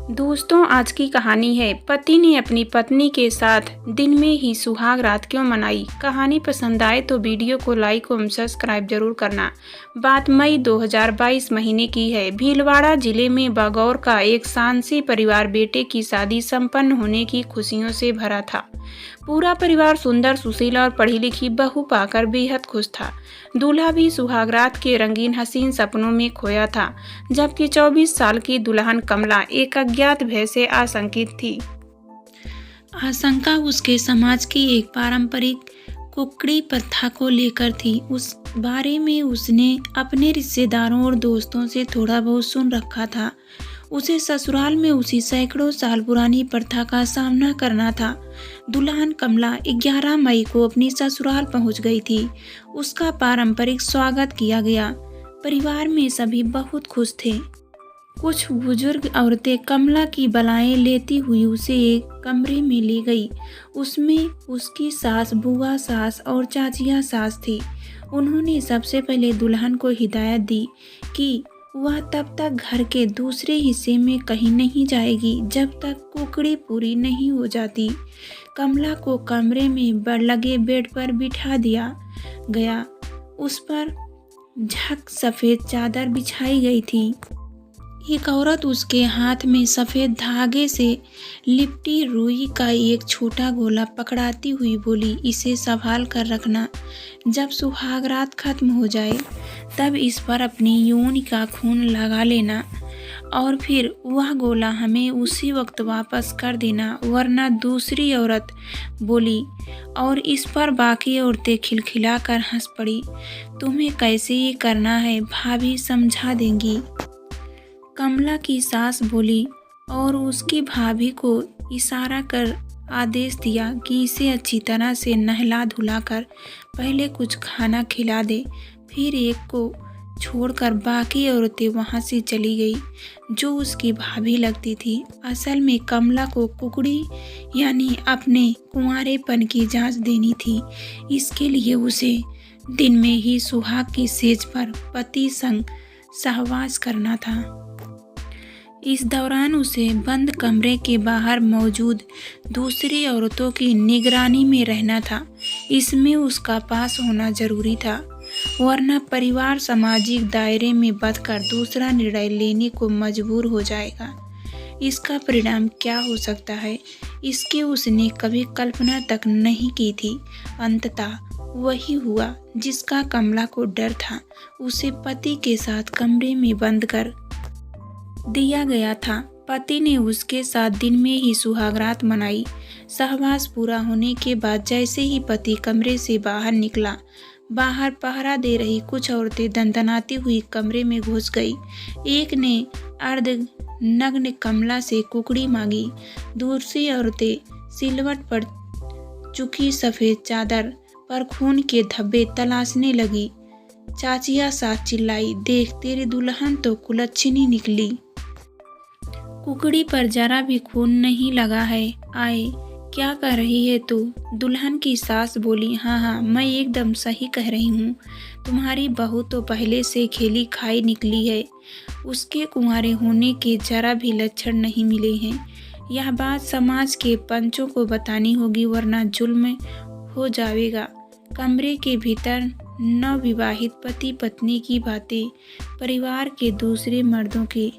दोस्तों, आज की कहानी है पति ने अपनी पत्नी के साथ दिन में ही सुहाग रात क्यों मनाई। कहानी पसंद आए तो वीडियो को लाइक और सब्सक्राइब जरूर करना। बात मई 2022 महीने की है। भीलवाड़ा जिले में बागौर का एक शांसी परिवार बेटे की शादी संपन्न होने की खुशियों से भरा था। पूरा परिवार सुंदर, सुशील और पढ़ी लिखी बहू पाकर बेहद खुश था। दूल्हा भी सुहागरात के रंगीन हसीन सपनों में खोया था, जबकि 24 साल की दुल्हन कमला एक अज्ञात भय से आशंकित थी। आशंका उसके समाज की एक पारंपरिक कुकड़ी प्रथा को लेकर थी। उस बारे में उसने अपने रिश्तेदारों और दोस्तों से थोड़ा बहुत सुन रखा था। उसे ससुराल में उसी सैकड़ों साल पुरानी प्रथा का सामना करना था। दुल्हन कमला 11 मई को अपनी ससुराल पहुंच गई थी। उसका पारंपरिक स्वागत किया गया। परिवार में सभी बहुत खुश थे। कुछ बुजुर्ग औरतें कमला की बलाएं लेती हुई उसे एक कमरे में ले गई। उसमें उसकी सास, बुआ सास और चाचिया सास थी। उन्होंने सबसे पहले दुल्हन को हिदायत दी कि वह तब तक घर के दूसरे हिस्से में कहीं नहीं जाएगी जब तक कुकड़ी पूरी नहीं हो जाती। कमला को कमरे में लगे बेड पर बिठा दिया गया। उस पर झक सफेद चादर बिछाई गई थी। एक औरत उसके हाथ में सफेद धागे से लिपटी रुई का एक छोटा गोला पकड़ाती हुई बोली, इसे संभाल कर रखना। जब सुहागरात खत्म हो जाए तब इस पर अपनी योनि का खून लगा लेना और फिर वह गोला हमें उसी वक्त वापस कर देना, वरना दूसरी औरत बोली। और इस पर बाकी औरतें खिलखिला कर हंस पड़ी। तुम्हें कैसे ये करना है, भाभी समझा देंगी। कमला की सास बोली और उसकी भाभी को इशारा कर आदेश दिया कि इसे अच्छी तरह से नहला धुलाकर पहले कुछ खाना खिला दे। फिर एक को छोड़कर बाकी औरतें वहां से चली गई, जो उसकी भाभी लगती थी। असल में कमला को कुकड़ी यानी अपने कुंवारेपन की जांच देनी थी। इसके लिए उसे दिन में ही सुहाग की सेज पर पति संग सहवास करना था। इस दौरान उसे बंद कमरे के बाहर मौजूद दूसरी औरतों की निगरानी में रहना था। इसमें उसका पास होना जरूरी था, वरना परिवार सामाजिक दायरे में बंधकर दूसरा निर्णय लेने को मजबूर हो जाएगा। इसका परिणाम क्या हो सकता है, इसकी उसने कभी कल्पना तक नहीं की थी। अंततः वही हुआ जिसका कमला को डर था। उसे पति के साथ कमरे में बंद कर दिया गया था। पति ने उसके साथ दिन में ही सुहागरात मनाई। सहवास पूरा होने के बाद जैसे ही पति कमरे से बाहर निकला, बाहर पहरा दे रही कुछ औरतें दंदनाती हुई कमरे में घुस गई। एक ने अर्ध नग्न कमला से कुकड़ी मांगी। दूसरी औरतें सिलवट पर चुकी सफेद चादर पर खून के धब्बे तलाशने लगी। चाचिया साथ चिल्लाई, देख तेरी दुल्हन तो कुलच्छनी निकली, कुकड़ी पर जरा भी खून नहीं लगा है। आए, क्या कर रही है तू? दुल्हन की सास बोली, हाँ, मैं एकदम सही कह रही हूँ। तुम्हारी बहू तो पहले से खेली खाई निकली है। उसके कुंवारे होने के जरा भी लक्षण नहीं मिले हैं। यह बात समाज के पंचों को बतानी होगी, वरना जुल्म हो जाएगा। कमरे के भीतर नवविवाहित पति पत्नी की बातें परिवार के दूसरे मर्दों के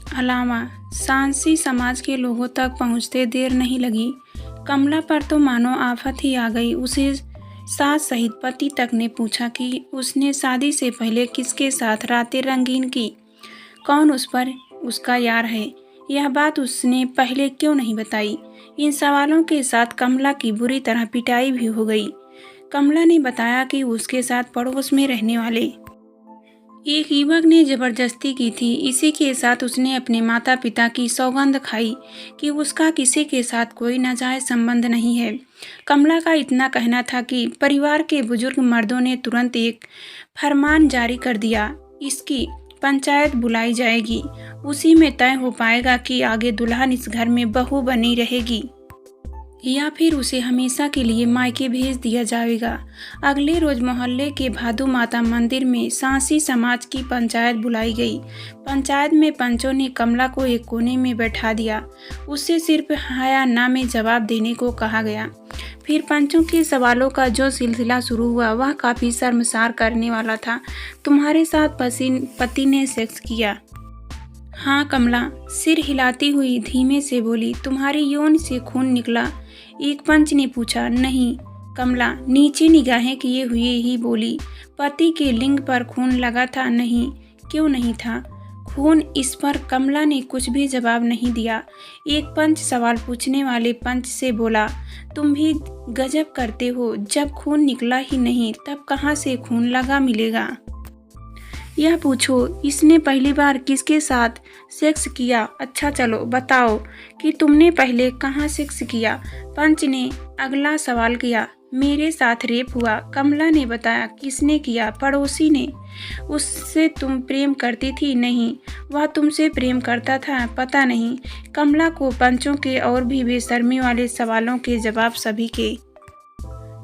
अलावा शांसी समाज के लोगों तक पहुंचते देर नहीं लगी। कमला पर तो मानो आफत ही आ गई। उसे सास सहित पति तक ने पूछा कि उसने शादी से पहले किसके साथ रातें रंगीन की, कौन उस पर उसका यार है। यह बात उसने पहले क्यों नहीं बताई। इन सवालों के साथ कमला की बुरी तरह पिटाई भी हो गई। कमला ने बताया कि उसके साथ पड़ोस में रहने वाले एक युवक ने जबरदस्ती की थी। इसी के साथ उसने अपने माता पिता की सौगंध खाई कि उसका किसी के साथ कोई नाजायज संबंध नहीं है। कमला का इतना कहना था कि परिवार के बुजुर्ग मर्दों ने तुरंत एक फरमान जारी कर दिया, इसकी पंचायत बुलाई जाएगी। उसी में तय हो पाएगा कि आगे दुल्हन इस घर में बहू बनी रहेगी या फिर उसे हमेशा के लिए मायके भेज दिया जाएगा। अगले रोज मोहल्ले के भादू माता मंदिर में सांसी समाज की पंचायत बुलाई गई। पंचायत में पंचों ने कमला को एक कोने में बैठा दिया। उससे सिर्फ हाँ या ना में जवाब देने को कहा गया। फिर पंचों के सवालों का जो सिलसिला शुरू हुआ वह काफ़ी शर्मसार करने वाला था। तुम्हारे साथ पति ने सेक्स किया? हाँ कमला सिर हिलाती हुई धीमे से बोली। तुम्हारी यौन से खून निकला? एक पंच ने पूछा। नहीं। कमला नीचे निगाहें किए हुए ही बोली। पति के लिंग पर खून लगा था? नहीं। क्यों नहीं था खून? इस पर कमला ने कुछ भी जवाब नहीं दिया। एक पंच सवाल पूछने वाले पंच से बोला, तुम भी गजब करते हो, जब खून निकला ही नहीं तब कहाँ से खून लगा मिलेगा? यह पूछो इसने पहली बार किसके साथ सेक्स किया? अच्छा चलो बताओ कि तुमने पहले कहाँ सेक्स किया? पंच ने अगला सवाल किया। मेरे साथ रेप हुआ। कमला ने बताया। किसने किया? पड़ोसी ने। उससे तुम प्रेम करती थी? नहीं। वह तुमसे प्रेम करता था? पता नहीं। कमला को पंचों के और भी बेशर्मी वाले सवालों के जवाब सभी के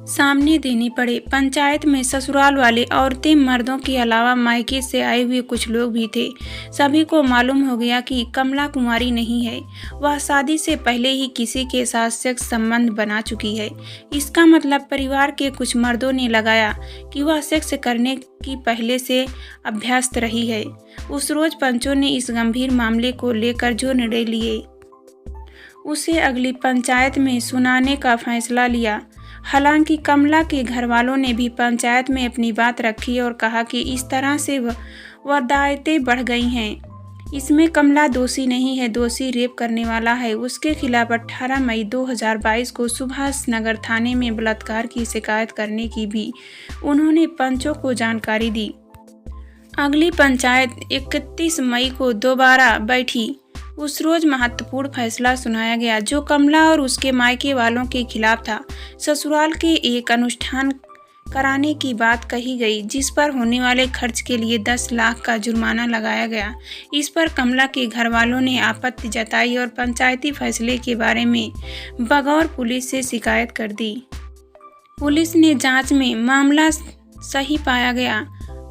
सामने देने पड़े। पंचायत में ससुराल वाले औरतें मर्दों के अलावा मायके से आए हुए कुछ लोग भी थे। सभी को मालूम हो गया कि कमला कुंवारी नहीं है। वह शादी से पहले ही किसी के साथ सेक्स संबंध बना चुकी है। इसका मतलब परिवार के कुछ मर्दों ने लगाया कि वह सेक्स करने की पहले से अभ्यस्त रही है। उस रोज पंचों ने इस गंभीर मामले को लेकर जो निर्णय लिए उसे अगली पंचायत में सुनाने का फैसला लिया। हालांकि कमला के घर वालों ने भी पंचायत में अपनी बात रखी और कहा कि इस तरह से वारदातें बढ़ गई हैं। इसमें कमला दोषी नहीं है, दोषी रेप करने वाला है। उसके खिलाफ 18 मई 2022 को सुभाष नगर थाने में बलात्कार की शिकायत करने की भी उन्होंने पंचों को जानकारी दी। अगली पंचायत 31 मई को दोबारा बैठी। उस रोज महत्वपूर्ण फैसला सुनाया गया जो कमला और उसके मायके वालों के खिलाफ था। ससुराल के एक अनुष्ठान कराने की बात कही गई जिस पर होने वाले खर्च के लिए 10 लाख का जुर्माना लगाया गया। इस पर कमला के घर वालों ने आपत्ति जताई और पंचायती फैसले के बारे में बगौर पुलिस से शिकायत कर दी। पुलिस ने जांच में मामला सही पाया गया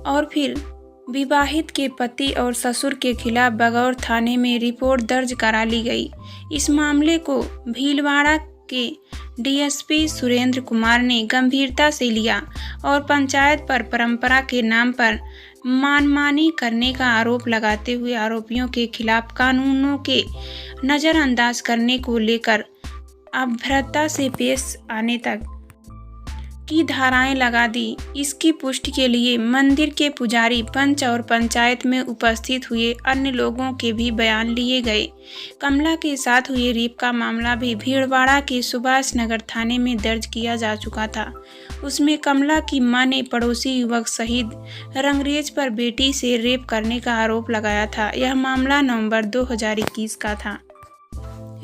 और फिर विवाहित के पति और ससुर के खिलाफ बगौर थाने में रिपोर्ट दर्ज करा ली गई। इस मामले को भीलवाड़ा के डीएसपी सुरेंद्र कुमार ने गंभीरता से लिया और पंचायत पर परंपरा के नाम पर मनमानी करने का आरोप लगाते हुए आरोपियों के खिलाफ कानूनों के नज़रअंदाज करने को लेकर अभद्रता से पेश आने तक की धाराएं लगा दी। इसकी पुष्टि के लिए मंदिर के पुजारी, पंच और पंचायत में उपस्थित हुए अन्य लोगों के भी बयान लिए गए। कमला के साथ हुए रेप का मामला भी भीलवाड़ा के सुभाष नगर थाने में दर्ज किया जा चुका था। उसमें कमला की मां ने पड़ोसी युवक सहित रंगरेज पर बेटी से रेप करने का आरोप लगाया था। यह मामला नवंबर 2021 का था।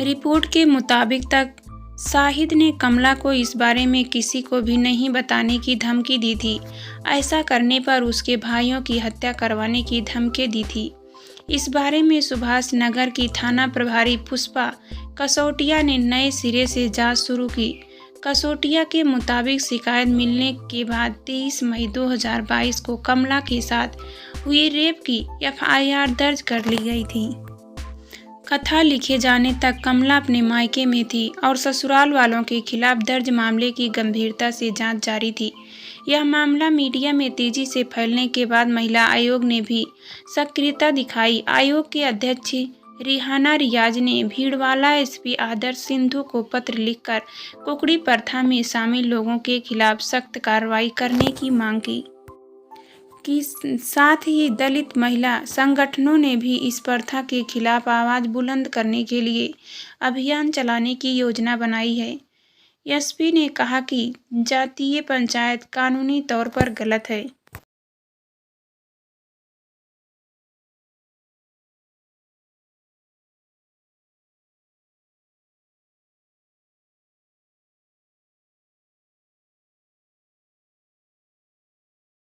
रिपोर्ट के मुताबिक तक शाहिद ने कमला को इस बारे में किसी को भी नहीं बताने की धमकी दी थी। ऐसा करने पर उसके भाइयों की हत्या करवाने की धमकी दी थी। इस बारे में सुभाष नगर की थाना प्रभारी पुष्पा कसौटिया ने नए सिरे से जांच शुरू की। कसौटिया के मुताबिक शिकायत मिलने के बाद 23 मई 2022 को कमला के साथ हुई रेप की एफआईआर दर्ज कर ली गई थी। कथा लिखे जाने तक कमला अपने मायके में थी और ससुराल वालों के खिलाफ दर्ज मामले की गंभीरता से जांच जारी थी। यह मामला मीडिया में तेजी से फैलने के बाद महिला आयोग ने भी सक्रियता दिखाई। आयोग के अध्यक्ष रिहाना रियाज ने भीलवाड़ा एसपी आदर्श सिंधु को पत्र लिखकर कुकड़ी प्रथा में शामिल लोगों के खिलाफ सख्त कार्रवाई करने की मांग की। साथ ही दलित महिला संगठनों ने भी इस प्रथा के खिलाफ आवाज बुलंद करने के लिए अभियान चलाने की योजना बनाई है। एसपी ने कहा कि जातीय पंचायत कानूनी तौर पर गलत है।